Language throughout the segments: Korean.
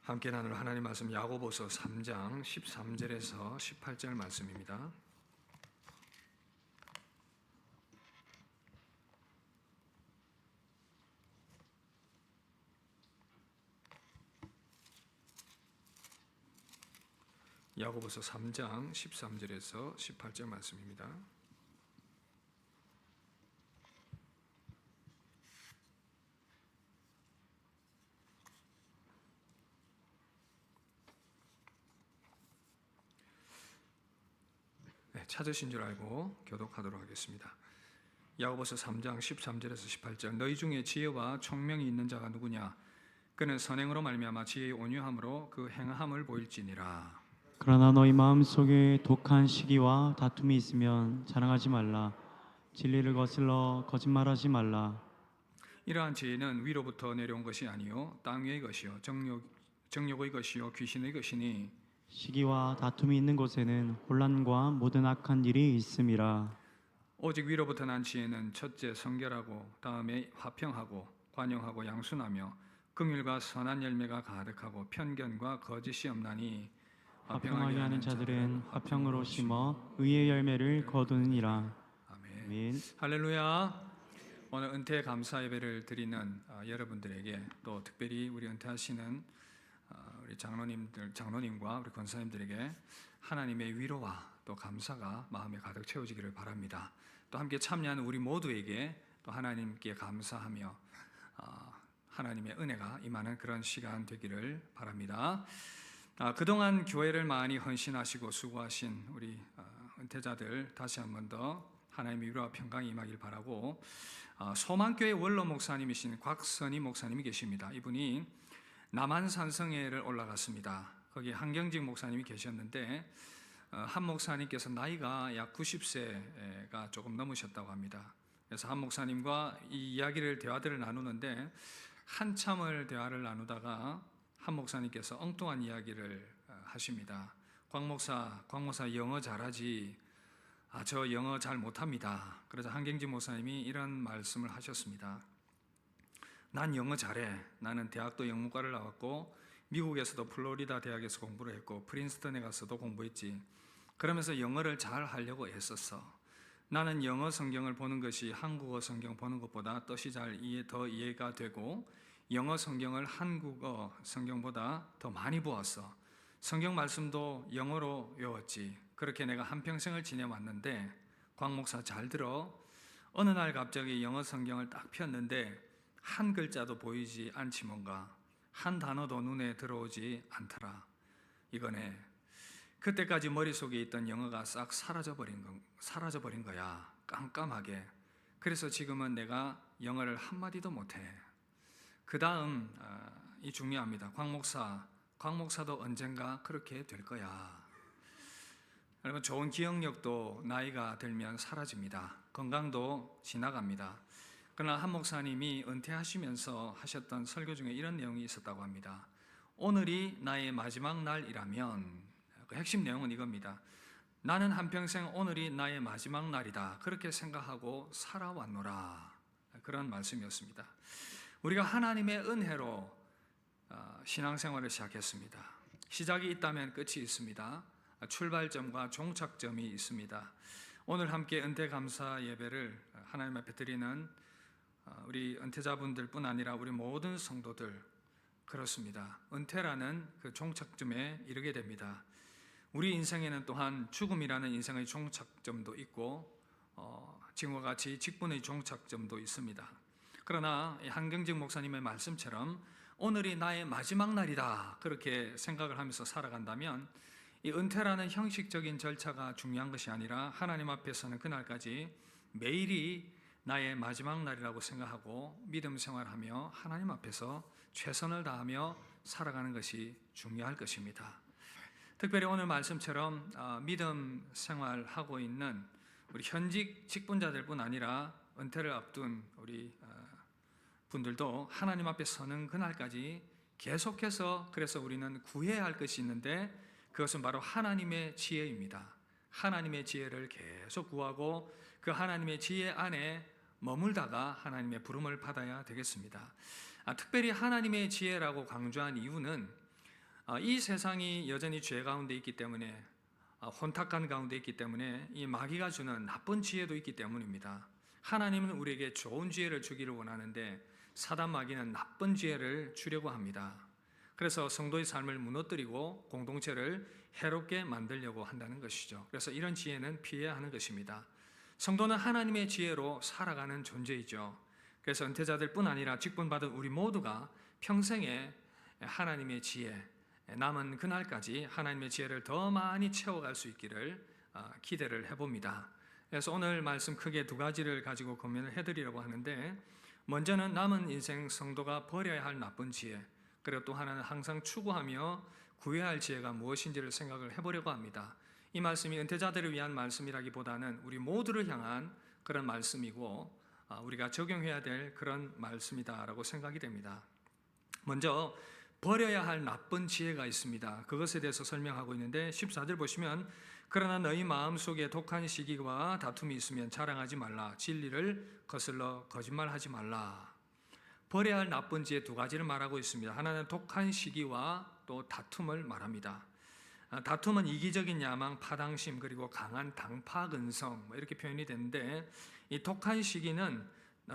함께 나눌 하나님 말씀 야고보서 3장 13절에서 18절 말씀입니다. 야고보서 3장 13절에서 18절 말씀입니다. 찾으신 줄 알고 교독하도록 하겠습니다. 야고보서 3장 13절에서 18절 너희 중에 지혜와 총명이 있는 자가 누구냐? 그는 선행으로 말미암아 지혜의 온유함으로 그 행함을 보일지니라. 그러나 너희 마음속에 독한 시기와 다툼이 있으면 자랑하지 말라. 진리를 거슬러 거짓말하지 말라. 이러한 지혜는 위로부터 내려온 것이 아니요 땅 위의 것이요 정욕의 것이요 귀신의 것이니 시기와 다툼이 있는 곳에는 혼란과 모든 악한 일이 있음이라. 오직 위로부터 난 지혜는 첫째 성결하고 다음에 화평하고 관용하고 양순하며 긍휼과 선한 열매가 가득하고 편견과 거짓이 없나니 화평하게 하는 자들은 화평으로 심어 의의 열매를 거두느니라. 아멘. 할렐루야. 오늘 은퇴 감사 예배를 드리는 여러분들에게 또 특별히 우리 은퇴하시는 우리 장로님과 우리 권사님들에게 하나님의 위로와 또 감사가 마음에 가득 채워지기를 바랍니다. 또 함께 참여하는 우리 모두에게 또 하나님께 감사하며 하나님의 은혜가 임하는 그런 시간 되기를 바랍니다. 그동안 교회를 많이 헌신하시고 수고하신 우리 은퇴자들 다시 한 번 더 하나님의 위로와 평강이 임하길 바라고, 소망교회 원로 목사님이신 곽선희 목사님이 계십니다. 이분이 남한산성회를 올라갔습니다. 거기 한경직 목사님이 계셨는데 한 목사님께서 나이가 약 90세가 조금 넘으셨다고 합니다. 그래서 한 목사님과 이 대화들을 나누는데 한참을 대화를 나누다가 한 목사님께서 엉뚱한 이야기를 하십니다. 곽 목사 영어 잘하지? 저 영어 잘 못합니다. 그래서 한경직 목사님이 이런 말씀을 하셨습니다. 난 영어 잘해. 나는 대학도 영문과를 나왔고 미국에서도 플로리다 대학에서 공부를 했고 프린스턴에 가서도 공부했지. 그러면서 영어를 잘 하려고 애썼어. 나는 영어 성경을 보는 것이 한국어 성경 보는 것보다 뜻이 더 이해가 되고 영어 성경을 한국어 성경보다 더 많이 보았어. 성경 말씀도 영어로 외웠지. 그렇게 내가 한평생을 지내왔는데 곽 목사 잘 들어. 어느 날 갑자기 영어 성경을 딱 폈는데 한 글자도 보이지 않지, 뭔가 한 단어도 눈에 들어오지 않더라. 이거네. 그때까지 머릿속에 있던 영어가 싹 사라져버린 거야. 깜깜하게. 그래서 지금은 내가 영어를 한마디도 못해. 그 다음 이 중요합니다. 곽 목사도 언젠가 그렇게 될 거야. 여러분, 좋은 기억력도 나이가 들면 사라집니다. 건강도 지나갑니다. 그러나 한 목사님이 은퇴하시면서 하셨던 설교 중에 이런 내용이 있었다고 합니다. 오늘이 나의 마지막 날이라면, 그 핵심 내용은 이겁니다. 나는 한평생 오늘이 나의 마지막 날이다. 그렇게 생각하고 살아왔노라. 그런 말씀이었습니다. 우리가 하나님의 은혜로 신앙생활을 시작했습니다. 시작이 있다면 끝이 있습니다. 출발점과 종착점이 있습니다. 오늘 함께 은퇴 감사 예배를 하나님 앞에 드리는 우리 은퇴자분들 뿐 아니라 우리 모든 성도들, 그렇습니다. 은퇴라는 그 종착점에 이르게 됩니다. 우리 인생에는 또한 죽음이라는 인생의 종착점도 있고 지금과 같이 직분의 종착점도 있습니다. 그러나 한경직 목사님의 말씀처럼 오늘이 나의 마지막 날이다 그렇게 생각을 하면서 살아간다면 이 은퇴라는 형식적인 절차가 중요한 것이 아니라 하나님 앞에서는 그날까지 매일이 나의 마지막 날이라고 생각하고 믿음 생활하며 하나님 앞에서 최선을 다하며 살아가는 것이 중요할 것입니다. 특별히 오늘 말씀처럼 믿음 생활하고 있는 우리 현직 직분자들뿐 아니라 은퇴를 앞둔 우리 분들도 하나님 앞에 서는 그날까지 계속해서, 그래서 우리는 구해야 할 것이 있는데 그것은 바로 하나님의 지혜입니다. 하나님의 지혜를 계속 구하고 그 하나님의 지혜 안에 머물다가 하나님의 부름을 받아야 되겠습니다. 특별히 하나님의 지혜라고 강조한 이유는 이 세상이 여전히 죄 가운데 있기 때문에 혼탁한 가운데 있기 때문에 이 마귀가 주는 나쁜 지혜도 있기 때문입니다. 하나님은 우리에게 좋은 지혜를 주기를 원하는데 사단 마귀는 나쁜 지혜를 주려고 합니다. 그래서 성도의 삶을 무너뜨리고 공동체를 해롭게 만들려고 한다는 것이죠. 그래서 이런 지혜는 피해야 하는 것입니다. 성도는 하나님의 지혜로 살아가는 존재이죠. 그래서 은퇴자들뿐 아니라 직분받은 우리 모두가 평생에 하나님의 지혜, 남은 그날까지 하나님의 지혜를 더 많이 채워갈 수 있기를 기대를 해봅니다. 그래서 오늘 말씀 크게 두 가지를 가지고 고민을 해드리려고 하는데, 먼저는 남은 인생 성도가 버려야 할 나쁜 지혜, 그리고 또 하나는 항상 추구하며 구해야 할 지혜가 무엇인지를 생각을 해보려고 합니다. 이 말씀이 은퇴자들을 위한 말씀이라기보다는 우리 모두를 향한 그런 말씀이고 우리가 적용해야 될 그런 말씀이다라고 생각이 됩니다. 먼저 버려야 할 나쁜 지혜가 있습니다. 그것에 대해서 설명하고 있는데 14절 보시면, 그러나 너희 마음속에 독한 시기와 다툼이 있으면 자랑하지 말라. 진리를 거슬러 거짓말하지 말라. 버려야 할 나쁜 지혜 두 가지를 말하고 있습니다. 하나는 독한 시기와 또 다툼을 말합니다. 다툼은 이기적인 야망, 파당심, 그리고 강한 당파 근성 이렇게 표현이 되는데, 이 독한 시기는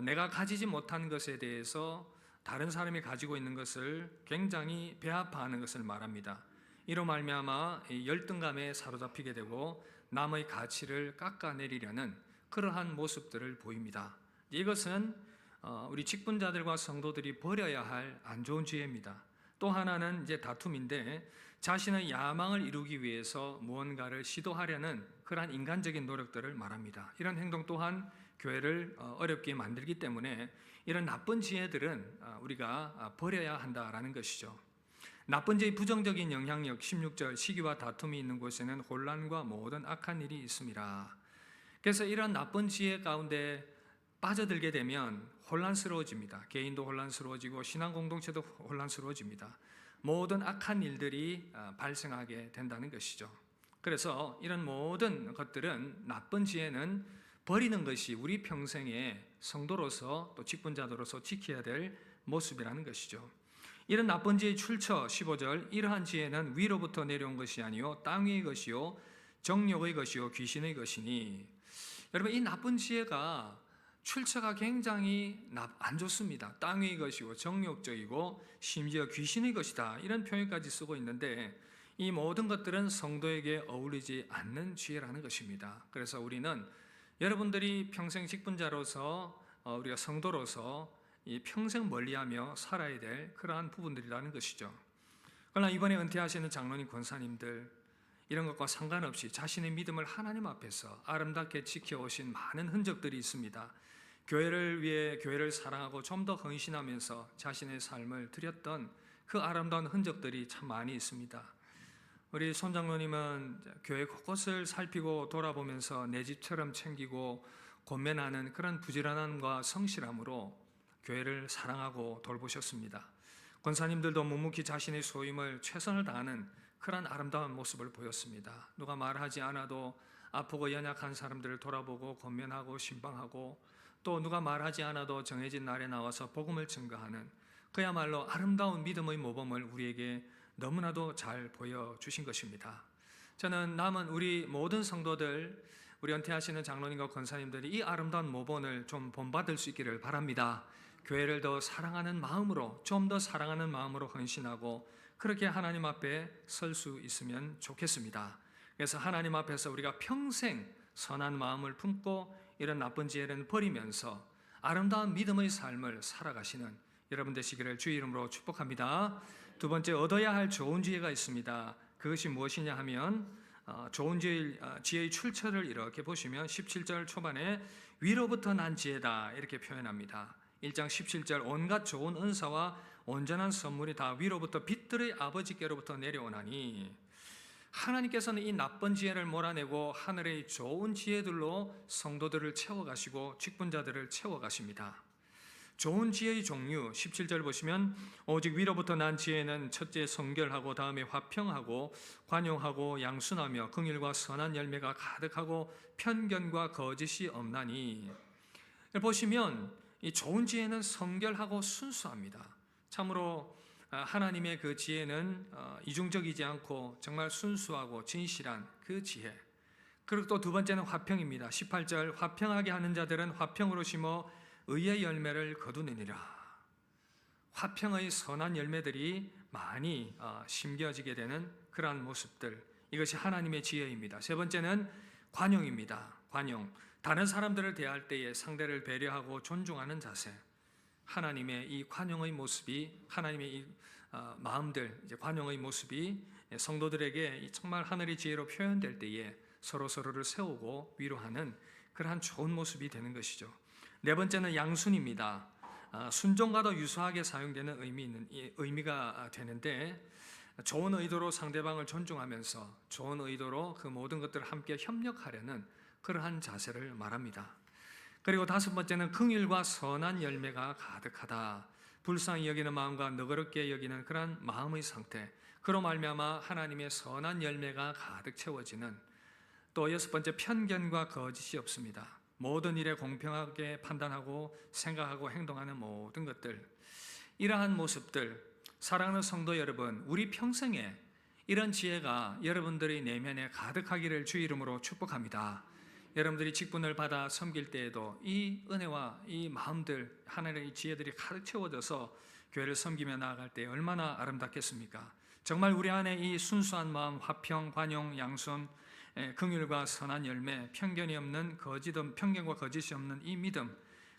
내가 가지지 못한 것에 대해서 다른 사람이 가지고 있는 것을 굉장히 배아파하는 것을 말합니다. 이로 말미암아 열등감에 사로잡히게 되고 남의 가치를 깎아내리려는 그러한 모습들을 보입니다. 이것은 우리 직분자들과 성도들이 버려야 할 안 좋은 지혜입니다. 또 하나는 이제 다툼인데, 자신의 야망을 이루기 위해서 무언가를 시도하려는 그러한 인간적인 노력들을 말합니다. 이런 행동 또한 교회를 어렵게 만들기 때문에 이런 나쁜 지혜들은 우리가 버려야 한다라는 것이죠. 나쁜 지혜의 부정적인 영향력 16절, 시기와 다툼이 있는 곳에는 혼란과 모든 악한 일이 있습니다. 그래서 이런 나쁜 지혜 가운데 빠져들게 되면 혼란스러워집니다. 개인도 혼란스러워지고 신앙 공동체도 혼란스러워집니다. 모든 악한 일들이 발생하게 된다는 것이죠. 그래서 이런 모든 것들은, 나쁜 지혜는 버리는 것이 우리 평생에 성도로서 또 직분자로서 지켜야 될 모습이라는 것이죠. 이런 나쁜 지혜의 출처 15절, 이러한 지혜는 위로부터 내려온 것이 아니요 땅 위의 것이요 정욕의 것이요 귀신의 것이니. 여러분, 이 나쁜 지혜가 출처가 굉장히 안 좋습니다. 땅 위의 것이고 정욕적이고 심지어 귀신의 것이다, 이런 표현까지 쓰고 있는데, 이 모든 것들은 성도에게 어울리지 않는 지혜라는 것입니다. 그래서 우리는 여러분들이 평생 직분자로서 우리가 성도로서 이 평생 멀리하며 살아야 될 그러한 부분들이라는 것이죠. 그러나 이번에 은퇴하시는 장로님, 권사님들, 이런 것과 상관없이 자신의 믿음을 하나님 앞에서 아름답게 지켜오신 많은 흔적들이 있습니다. 교회를 위해 교회를 사랑하고 좀 더 헌신하면서 자신의 삶을 드렸던 그 아름다운 흔적들이 참 많이 있습니다. 우리 손 장로님은 교회 곳곳을 살피고 돌아보면서 내 집처럼 챙기고 권면하는 그런 부지런함과 성실함으로 교회를 사랑하고 돌보셨습니다. 권사님들도 묵묵히 자신의 소임을 최선을 다하는 그런 아름다운 모습을 보였습니다. 누가 말하지 않아도 아프고 연약한 사람들을 돌아보고 권면하고 신방하고, 또 누가 말하지 않아도 정해진 날에 나와서 복음을 증거하는 그야말로 아름다운 믿음의 모범을 우리에게 너무나도 잘 보여주신 것입니다. 저는 남은 우리 모든 성도들, 우리 은퇴하시는 장로님과 권사님들이 이 아름다운 모범을 좀 본받을 수 있기를 바랍니다. 교회를 더 사랑하는 마음으로, 좀 더 사랑하는 마음으로 헌신하고 그렇게 하나님 앞에 설 수 있으면 좋겠습니다. 그래서 하나님 앞에서 우리가 평생 선한 마음을 품고 이런 나쁜 지혜를 버리면서 아름다운 믿음의 삶을 살아가시는 여러분 되시기를 주의 이름으로 축복합니다. 두 번째, 얻어야 할 좋은 지혜가 있습니다. 그것이 무엇이냐 하면 좋은 지혜의 출처를 이렇게 보시면 17절 초반에 위로부터 난 지혜다, 이렇게 표현합니다. 1장 17절, 온갖 좋은 은사와 온전한 선물이 다 위로부터 빛들의 아버지께로부터 내려오나니. 하나님께서는 이 나쁜 지혜를 몰아내고 하늘의 좋은 지혜들로 성도들을 채워가시고 직분자들을 채워가십니다. 좋은 지혜의 종류 17절 보시면, 오직 위로부터 난 지혜는 첫째 성결하고 다음에 화평하고 관용하고 양순하며 긍휼과 선한 열매가 가득하고 편견과 거짓이 없나니. 보시면 이 좋은 지혜는 성결하고 순수합니다. 참으로 하나님의 그 지혜는 이중적이지 않고 정말 순수하고 진실한 그 지혜. 그리고 또 두 번째는 화평입니다. 18절 화평하게 하는 자들은 화평으로 심어 의의 열매를 거두느니라. 화평의 선한 열매들이 많이 심겨지게 되는 그러한 모습들, 이것이 하나님의 지혜입니다. 세 번째는 관용입니다. 관용, 다른 사람들을 대할 때에 상대를 배려하고 존중하는 자세. 하나님의 이 관용의 모습이, 하나님의 이 마음들, 이제 관용의 모습이 성도들에게 정말 하늘의 지혜로 표현될 때에 서로를 세우고 위로하는 그러한 좋은 모습이 되는 것이죠. 네 번째는 양순입니다. 순종과도 유사하게 사용되는 의미가 되는데, 좋은 의도로 상대방을 존중하면서 좋은 의도로 그 모든 것들을 함께 협력하려는 그러한 자세를 말합니다. 그리고 다섯 번째는 긍휼과 선한 열매가 가득하다. 불쌍히 여기는 마음과 너그럽게 여기는 그러한 마음의 상태, 그로 말미암아 하나님의 선한 열매가 가득 채워지는. 또 여섯 번째, 편견과 거짓이 없습니다. 모든 일에 공평하게 판단하고 생각하고 행동하는 모든 것들, 이러한 모습들, 사랑하는 성도 여러분, 우리 평생에 이런 지혜가 여러분들의 내면에 가득하기를 주 이름으로 축복합니다. 여러분들이 직분을 받아 섬길 때에도 이 은혜와 이 마음들, 하나님의 지혜들이 가득 채워져서 교회를 섬기며 나아갈 때 얼마나 아름답겠습니까? 정말 우리 안에 이 순수한 마음, 화평, 관용, 양손, 긍휼과 선한 열매, 편견과 거짓이 없는 이 믿음,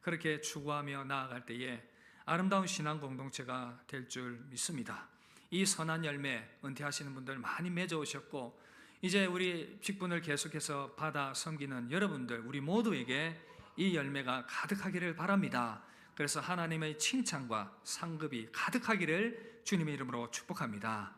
그렇게 추구하며 나아갈 때에 아름다운 신앙 공동체가 될 줄 믿습니다. 이 선한 열매 은퇴하시는 분들 많이 맺어오셨고, 이제 우리 직분을 계속해서 받아 섬기는 여러분들, 우리 모두에게 이 열매가 가득하기를 바랍니다. 그래서 하나님의 칭찬과 상급이 가득하기를 주님의 이름으로 축복합니다.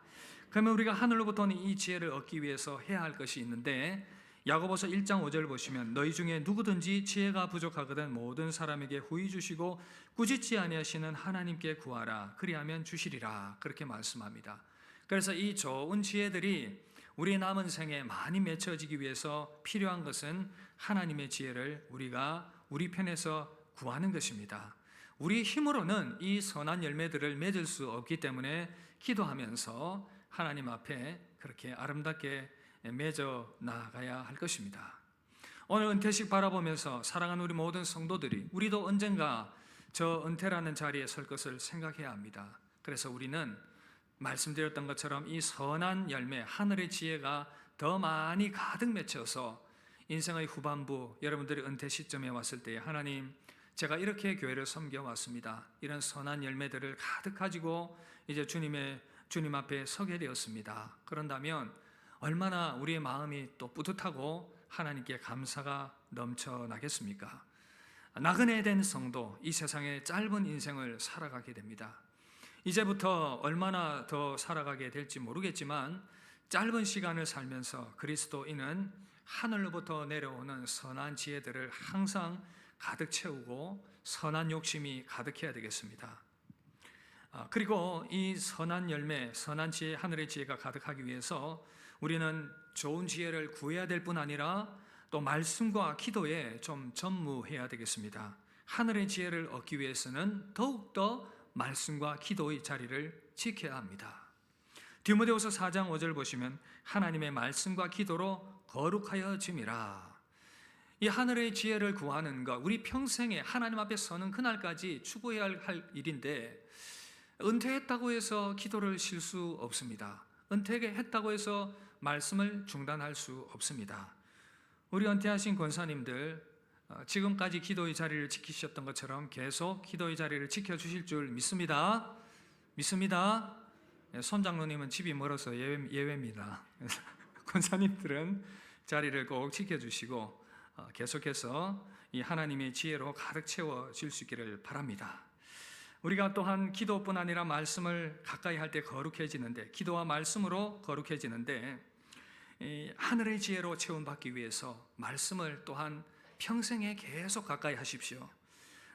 그러면 우리가 하늘로부터는 이 지혜를 얻기 위해서 해야 할 것이 있는데, 야고보서 1장 5절 보시면 너희 중에 누구든지 지혜가 부족하거든 모든 사람에게 후히 주시고 꾸짖지 아니하시는 하나님께 구하라, 그리하면 주시리라, 그렇게 말씀합니다. 그래서 이 좋은 지혜들이 우리 남은 생에 많이 맺혀지기 위해서 필요한 것은 하나님의 지혜를 우리가 우리 편에서 구하는 것입니다. 우리 힘으로는 이 선한 열매들을 맺을 수 없기 때문에 기도하면서 하나님 앞에 그렇게 아름답게 맺어 나가야 할 것입니다. 오늘 은퇴식 바라보면서 사랑하는 우리 모든 성도들이, 우리도 언젠가 저 은퇴라는 자리에 설 것을 생각해야 합니다. 그래서 우리는 말씀드렸던 것처럼 이 선한 열매, 하늘의 지혜가 더 많이 가득 맺혀서 인생의 후반부, 여러분들이 은퇴 시점에 왔을 때 하나님, 제가 이렇게 교회를 섬겨왔습니다. 이런 선한 열매들을 가득 가지고 이제 주님 앞에 서게 되었습니다. 그런다면 얼마나 우리의 마음이 또 뿌듯하고 하나님께 감사가 넘쳐나겠습니까? 나그네 된 성도, 이 세상의 짧은 인생을 살아가게 됩니다. 이제부터 얼마나 더 살아가게 될지 모르겠지만 짧은 시간을 살면서 그리스도인은 하늘로부터 내려오는 선한 지혜들을 항상 가득 채우고 선한 욕심이 가득해야 되겠습니다. 그리고 이 선한 열매, 선한 지혜, 하늘의 지혜가 가득하기 위해서 우리는 좋은 지혜를 구해야 될 뿐 아니라 또 말씀과 기도에 좀 전무해야 되겠습니다. 하늘의 지혜를 얻기 위해서는 더욱더 말씀과 기도의 자리를 지켜야 합니다. 디모데후서 4장 5절 보시면 하나님의 말씀과 기도로 거룩하여짐이라. 이 하늘의 지혜를 구하는 것, 우리 평생에 하나님 앞에 서는 그날까지 추구해야 할 일인데, 은퇴했다고 해서 기도를 쉴 수 없습니다. 은퇴했다고 해서 말씀을 중단할 수 없습니다. 우리 은퇴하신 권사님들, 지금까지 기도의 자리를 지키셨던 것처럼 계속 기도의 자리를 지켜주실 줄 믿습니다. 믿습니다. 손장로님은 집이 멀어서 예외입니다. 권사님들은 자리를 꼭 지켜주시고 계속해서 이 하나님의 지혜로 가득 채워질 수 있기를 바랍니다. 우리가 또한 기도뿐 아니라 말씀을 가까이 할 때 거룩해지는데, 기도와 말씀으로 거룩해지는데, 하늘의 지혜로 채움받기 위해서 말씀을 또한 평생에 계속 가까이 하십시오.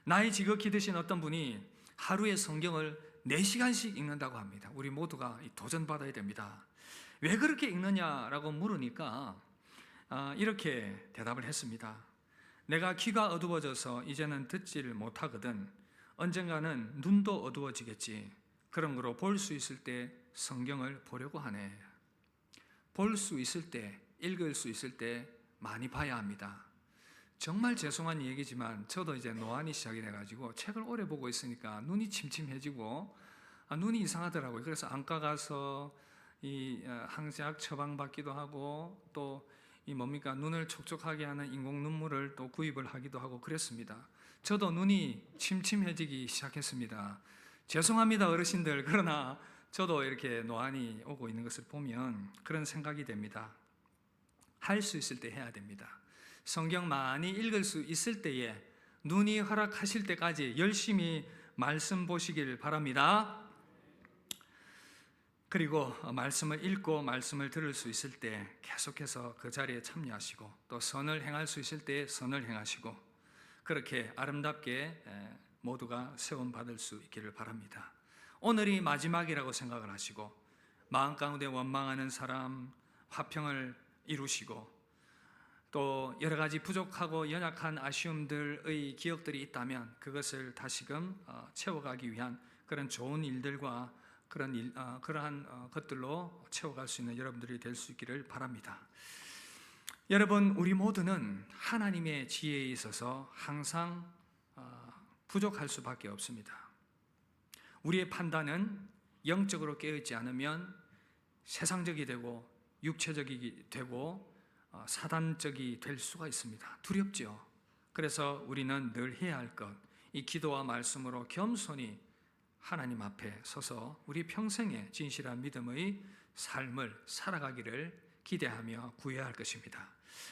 나이 지극히 드신 어떤 분이 하루에 성경을 4시간씩 읽는다고 합니다. 우리 모두가 도전받아야 됩니다. 왜 그렇게 읽느냐라고 물으니까 이렇게 대답을 했습니다. 내가 귀가 어두워져서 이제는 듣지를 못하거든. 언젠가는 눈도 어두워지겠지. 그런 거로 볼 수 있을 때 성경을 보려고 하네. 볼 수 있을 때, 읽을 수 있을 때 많이 봐야 합니다. 정말 죄송한 얘기지만 저도 이제 노안이 시작이 돼가지고 책을 오래 보고 있으니까 눈이 침침해지고 눈이 이상하더라고요. 그래서 안과 가서 이 항시약 처방받기도 하고 또 이 뭡니까 눈을 촉촉하게 하는 인공 눈물을 또 구입을 하기도 하고 그랬습니다. 저도 눈이 침침해지기 시작했습니다. 죄송합니다 어르신들. 그러나 저도 이렇게 노안이 오고 있는 것을 보면 그런 생각이 됩니다. 할 수 있을 때 해야 됩니다. 성경 많이 읽을 수 있을 때에 눈이 허락하실 때까지 열심히 말씀 보시길 바랍니다. 그리고 말씀을 읽고 말씀을 들을 수 있을 때 계속해서 그 자리에 참여하시고 또 선을 행할 수 있을 때 선을 행하시고 그렇게 아름답게 모두가 세움받을 수 있기를 바랍니다. 오늘이 마지막이라고 생각을 하시고 마음 가운데 원망하는 사람 화평을 이루시고 또 여러 가지 부족하고 연약한 아쉬움들의 기억들이 있다면 그것을 다시금 채워가기 위한 그런 좋은 일들과 그러한 것들로 채워갈 수 있는 여러분들이 될 수 있기를 바랍니다. 여러분, 우리 모두는 하나님의 지혜에 있어서 항상 부족할 수밖에 없습니다. 우리의 판단은 영적으로 깨어있지 않으면 세상적이 되고 육체적이 되고 사단적이 될 수가 있습니다. 두렵죠. 그래서 우리는 늘 해야 할 것, 이 기도와 말씀으로 겸손히 하나님 앞에 서서 우리 평생의 진실한 믿음의 삶을 살아가기를 기대하며 구해야 할 것입니다.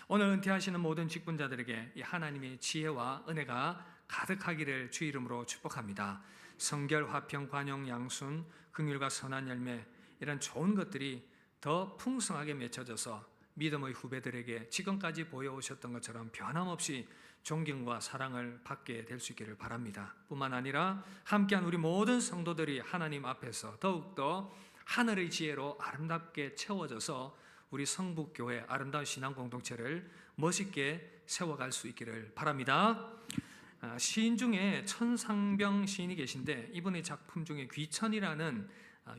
오늘 은퇴하시는 모든 직분자들에게 이 하나님의 지혜와 은혜가 가득하기를 주 이름으로 축복합니다. 성결, 화평, 관용, 양순, 긍휼과 선한 열매 이런 좋은 것들이 더 풍성하게 맺혀져서 믿음의 후배들에게 지금까지 보여오셨던 것처럼 변함없이 존경과 사랑을 받게 될 수 있기를 바랍니다. 뿐만 아니라 함께한 우리 모든 성도들이 하나님 앞에서 더욱더 하늘의 지혜로 아름답게 채워져서 우리 성북교회 아름다운 신앙 공동체를 멋있게 세워갈 수 있기를 바랍니다. 시인 중에 천상병 시인이 계신데 이분의 작품 중에 귀천이라는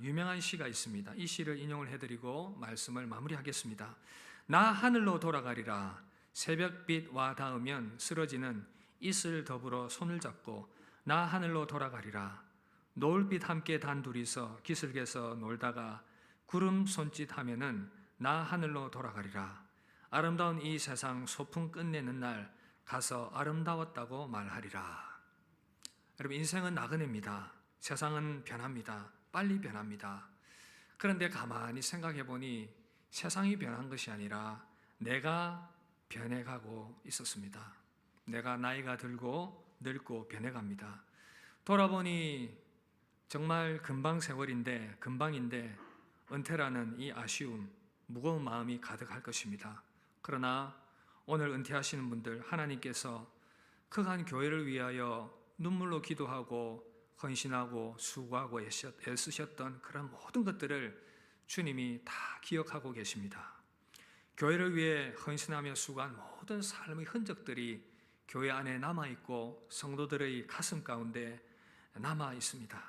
유명한 시가 있습니다. 이 시를 인용을 해드리고 말씀을 마무리하겠습니다. 나 하늘로 돌아가리라. 새벽빛 와 닿으면 쓰러지는 이슬 더불어 손을 잡고 나 하늘로 돌아가리라. 노을빛 함께 단둘이서 기슭에서 놀다가 구름 손짓하면은 나 하늘로 돌아가리라. 아름다운 이 세상 소풍 끝내는 날 가서 아름다웠다고 말하리라. 여러분, 인생은 나그네입니다. 세상은 변합니다. 빨리 변합니다. 그런데 가만히 생각해 보니 세상이 변한 것이 아니라 내가 변해가고 있었습니다. 내가 나이가 들고 늙고 변해갑니다. 돌아보니 정말 금방 세월인데 금방인데 은퇴라는 이 아쉬움, 무거운 마음이 가득할 것입니다. 그러나 오늘 은퇴하시는 분들 하나님께서 극한 교회를 위하여 눈물로 기도하고 헌신하고 수고하고 애쓰셨던 그런 모든 것들을 주님이 다 기억하고 계십니다. 교회를 위해 헌신하며 수고한 모든 삶의 흔적들이 교회 안에 남아있고 성도들의 가슴 가운데 남아있습니다.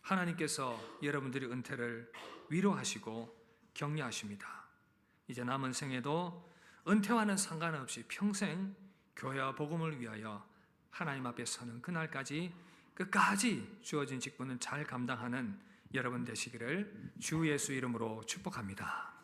하나님께서 여러분들의 은퇴를 위로하시고 격려하십니다. 이제 남은 생에도 은퇴와는 상관없이 평생 교회와 복음을 위하여 하나님 앞에 서는 그날까지 끝까지 주어진 직분은 잘 감당하는 여러분 되시기를 주 예수 이름으로 축복합니다.